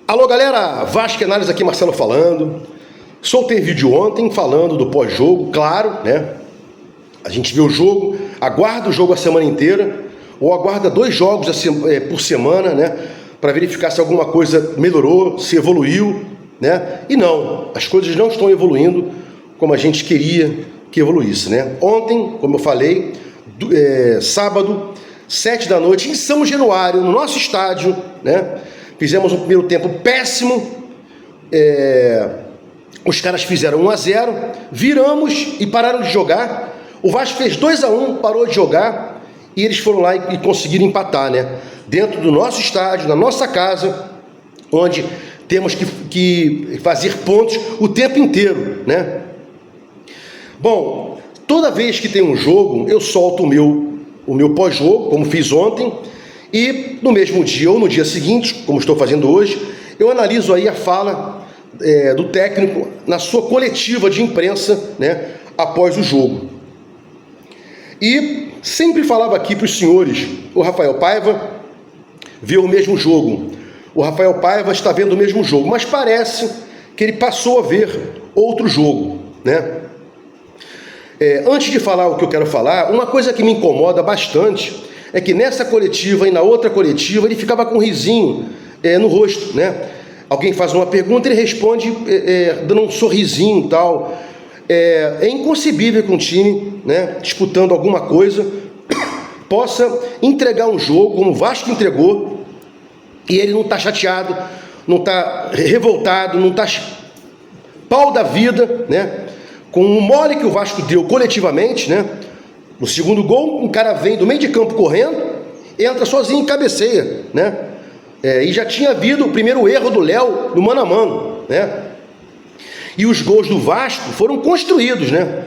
Alô galera, Vasco Análise aqui, Marcelo falando. Soltei vídeo ontem falando do pós-jogo, claro, né? A gente vê o jogo, aguarda o jogo a semana inteira, ou aguarda 2 jogos por semana, né? Para verificar se alguma coisa melhorou, se evoluiu, né? E não, as coisas não estão evoluindo como a gente queria que evoluísse, né? Ontem, como eu falei, sábado, 7 da noite, em São Januário, no nosso estádio, né? Fizemos um primeiro tempo péssimo, os caras fizeram 1-0, viramos e pararam de jogar. O Vasco fez 2-1, parou de jogar e eles foram lá e conseguiram empatar, né? Dentro do nosso estádio, na nossa casa, onde temos que fazer pontos o tempo inteiro, né? Bom, toda vez que tem um jogo, eu solto o meu pós-jogo, como fiz ontem, e no mesmo dia ou no dia seguinte, como estou fazendo hoje, eu analiso aí a fala do técnico na sua coletiva de imprensa, né, após o jogo. E sempre falava aqui para os senhores, o Rafael Paiva vê o mesmo jogo, o Rafael Paiva está vendo o mesmo jogo, mas parece que ele passou a ver outro jogo, né? Antes de falar o que eu quero falar, uma coisa que me incomoda bastante é que nessa coletiva e na outra coletiva ele ficava com um risinho no rosto, né? Alguém faz uma pergunta, ele responde dando um sorrisinho e tal. É inconcebível que um time, né, disputando alguma coisa, possa entregar um jogo como o Vasco entregou e ele não está chateado, não está revoltado, não está pau da vida, né? Com o mole que o Vasco deu coletivamente, né? No segundo gol, um cara vem do meio de campo correndo, entra sozinho e cabeceia, né? E já tinha havido o primeiro erro do Léo no mano a mano, né? E os gols do Vasco foram construídos, né?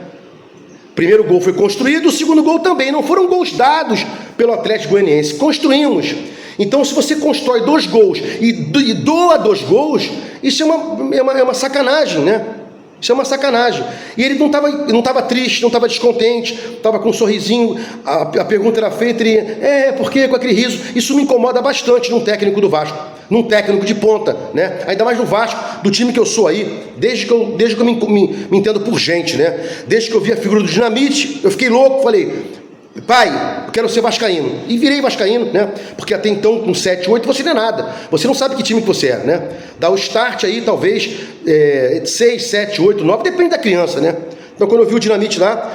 O primeiro gol foi construído, o segundo gol também. Não foram gols dados pelo Atlético Goianiense, construímos. Então, se você constrói 2 gols e doa 2 gols, isso é uma sacanagem, né? Isso é uma sacanagem. E ele não estava triste, não estava descontente, estava com um sorrisinho. A pergunta era feita, ele por que com aquele riso? Isso me incomoda bastante num técnico do Vasco, num técnico de ponta, né? Ainda mais no Vasco, do time que eu sou aí, desde que eu me entendo por gente, né? Desde que eu vi a figura do Dinamite, eu fiquei louco, falei, pai, eu quero ser vascaíno. E virei vascaíno, né? Porque até então, com 7, 8, você não é nada. Você não sabe que time que você é, né? Dá o start aí, talvez, 6, 7, 8, 9, depende da criança, né? Então, quando eu vi o Dinamite lá,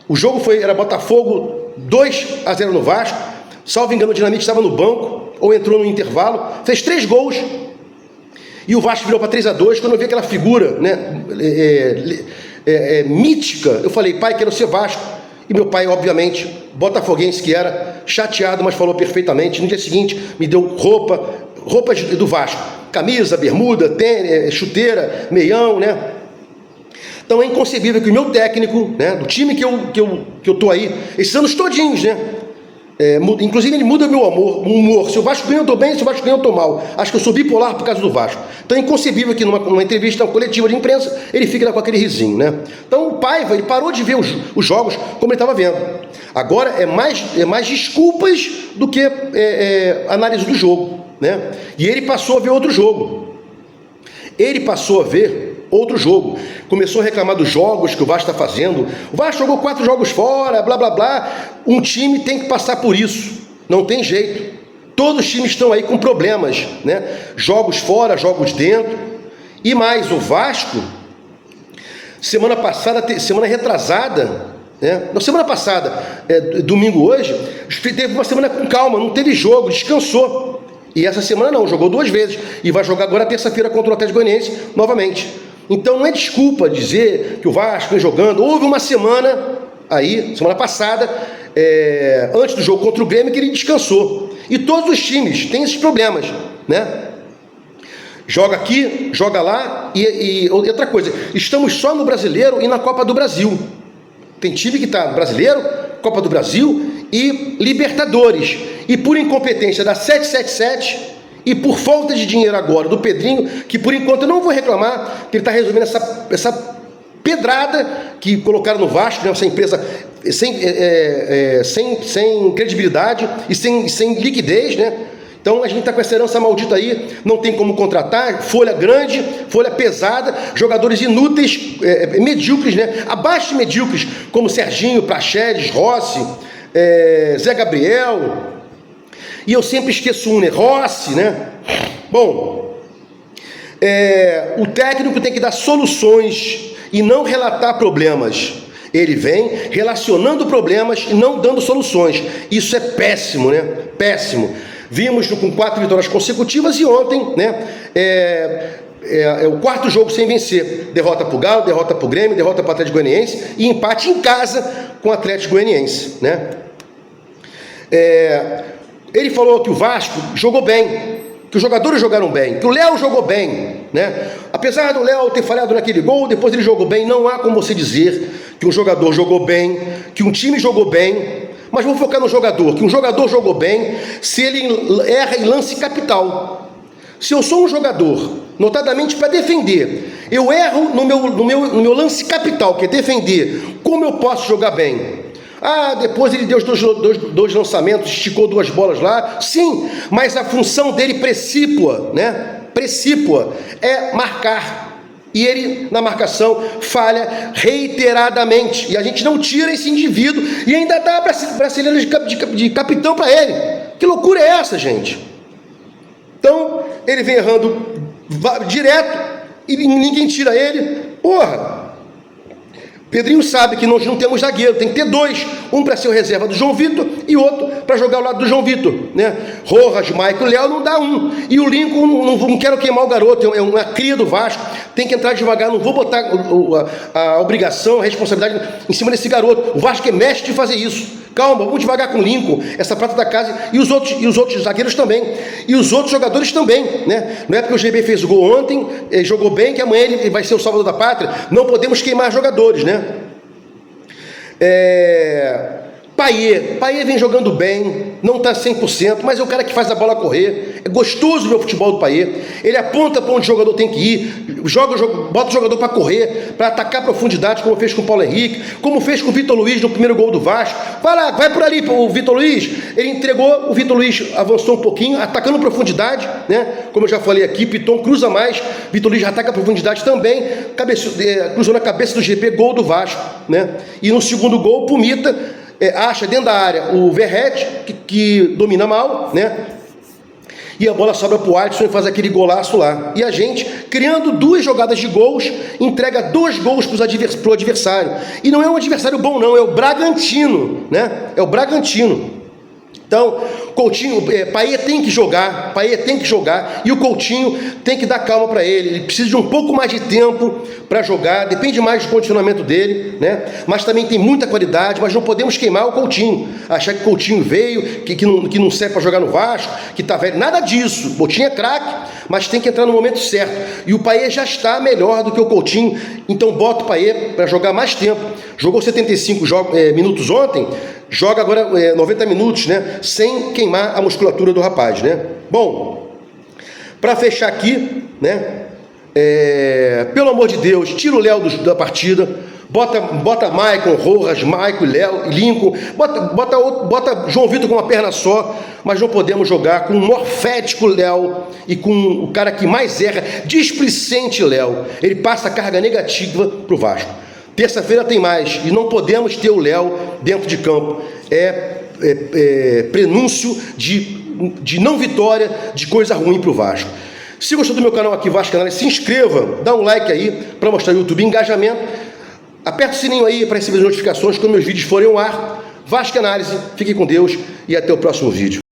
o jogo era Botafogo 2-0 no Vasco. Salvo engano, o Dinamite estava no banco, ou entrou no intervalo, fez 3 gols. E o Vasco virou para 3-2. Quando eu vi aquela figura, né, mítica, eu falei, pai, quero ser Vasco. E meu pai, obviamente, botafoguense que era, chateado, mas falou perfeitamente. No dia seguinte, me deu roupas do Vasco. Camisa, bermuda, tênis, chuteira, meião, né? Então é inconcebível que o meu técnico, né, do time que eu tô aí, esses anos todinhos, né? Inclusive ele muda meu humor. Se o Vasco ganha eu tô bem, se o Vasco ganha eu tô mal. Acho que eu sou bipolar por causa do Vasco. Então é inconcebível que numa entrevista coletiva de imprensa ele fique lá com aquele risinho, né? Então o Paiva, ele parou de ver os jogos como ele estava vendo. Agora é mais desculpas do que análise do jogo, né? E ele passou a ver outro jogo. Começou a reclamar dos jogos que o Vasco está fazendo. O Vasco jogou 4 jogos fora, blá, blá, blá. Um time tem que passar por isso. Não tem jeito. Todos os times estão aí com problemas, né? Jogos fora, jogos dentro. E mais, o Vasco, semana retrasada, né? Na semana passada, domingo hoje, teve uma semana com calma, não teve jogo, descansou. E essa semana não, jogou 2 vezes. E vai jogar agora terça-feira contra o Atlético Goianiense novamente. Então não é desculpa dizer que o Vasco vem jogando. Houve uma semana aí, semana passada, antes do jogo contra o Grêmio, que ele descansou. E todos os times têm esses problemas, né? Joga aqui, joga lá. E outra coisa, estamos só no Brasileiro e na Copa do Brasil. Tem time que está no Brasileiro, Copa do Brasil e Libertadores. E por incompetência da 777 e por falta de dinheiro agora do Pedrinho, que por enquanto eu não vou reclamar, que ele está resolvendo essa pedrada que colocaram no Vasco, né, essa empresa sem credibilidade e sem liquidez, né? Então a gente está com essa herança maldita aí, não tem como contratar, folha grande, folha pesada, jogadores inúteis, medíocres, né? Abaixo de medíocres, como Serginho, Praxedes, Rossi, Zé Gabriel, e eu sempre esqueço um, né? Rossi, né? Bom, o técnico tem que dar soluções e não relatar problemas. Ele vem relacionando problemas e não dando soluções. Isso é péssimo, né? Péssimo. Vimos com 4 vitórias consecutivas e ontem, né? O quarto jogo sem vencer. Derrota para o Galo, derrota para o Grêmio, derrota para o Atlético Goianiense e empate em casa com o Atlético Goianiense, né? Ele falou que o Vasco jogou bem, que os jogadores jogaram bem, que o Léo jogou bem, né? Apesar do Léo ter falhado naquele gol, depois ele jogou bem. Não há como você dizer que um jogador jogou bem, que um time jogou bem. Mas vamos focar no jogador, que um jogador jogou bem se ele erra em lance capital. Se eu sou um jogador, notadamente para defender, eu erro no meu lance capital, que é defender, como eu posso jogar bem? Depois ele deu dois lançamentos, esticou 2 bolas lá. Sim, mas a função dele precípua, né? Precípua é marcar. E ele, na marcação, falha reiteradamente. E a gente não tira esse indivíduo e ainda dá brasileiro de capitão para ele. Que loucura é essa, gente? Então, ele vem errando direto e ninguém tira ele. Porra! Pedrinho sabe que nós não temos zagueiro, tem que ter 2. Um para ser o reserva do João Vitor e outro para jogar ao lado do João Vitor, né? Rojas, Maicon, Léo não dá um. E o Lincoln, não quero queimar o garoto, é uma cria do Vasco, tem que entrar devagar, não vou botar a obrigação, a responsabilidade em cima desse garoto. O Vasco é mestre de fazer isso. Calma, vamos devagar com o Lincoln, essa prata da casa, e os outros zagueiros também, e os outros jogadores também, né? Não é porque o GB fez o gol ontem, jogou bem, que amanhã ele vai ser o salvador da pátria. Não podemos queimar jogadores, né? Payet vem jogando bem, não está 100%, mas é o cara que faz a bola correr. É gostoso ver o futebol do Payet. Ele aponta para onde o jogador tem que ir, bota o jogador para correr, para atacar a profundidade, como fez com o Paulo Henrique, como fez com o Vitor Luiz no primeiro gol do Vasco. Vai lá, vai por ali, o Vitor Luiz. Ele entregou, o Vitor Luiz avançou um pouquinho, atacando profundidade, né? Como eu já falei aqui, Piton cruza mais, Vitor Luiz ataca a profundidade também, cruzou na cabeça do GP, gol do Vasco, né? E no segundo gol, Pumita acha dentro da área o Verrete, que domina mal, né? E a bola sobra para o Alisson e faz aquele golaço lá. E a gente, criando 2 jogadas de gols, entrega 2 gols para o adversário. E não é um adversário bom, não, é o Bragantino, né? É o Bragantino. Então, Coutinho, Payet tem que jogar, e o Coutinho tem que dar calma para ele precisa de um pouco mais de tempo para jogar, depende mais do condicionamento dele, né? Mas também tem muita qualidade, mas não podemos queimar o Coutinho, achar que o Coutinho veio, que não serve para jogar no Vasco, que tá velho, nada disso. O Coutinho é craque, mas tem que entrar no momento certo, e o Payet já está melhor do que o Coutinho, então bota o Payet para jogar mais tempo. Jogou 75 minutos ontem, joga agora 90 minutos, né? Sem queimar a musculatura do rapaz, né? Bom, para fechar aqui, né? Pelo amor de Deus, tira o Léo da partida, bota Maicon, Rojas, Maicon, Léo, Lincoln, bota João Vitor com uma perna só, mas não podemos jogar com o morfético Léo e com o cara que mais erra, displicente Léo. Ele passa a carga negativa pro Vasco. Terça-feira tem mais, e não podemos ter o Léo dentro de campo. Prenúncio de não vitória, de coisa ruim para o Vasco. Se gostou do meu canal aqui, Vasco Análise, se inscreva, dá um like aí para mostrar no YouTube engajamento. Aperta o sininho aí para receber as notificações quando meus vídeos forem ao ar. Vasco Análise, fique com Deus e até o próximo vídeo.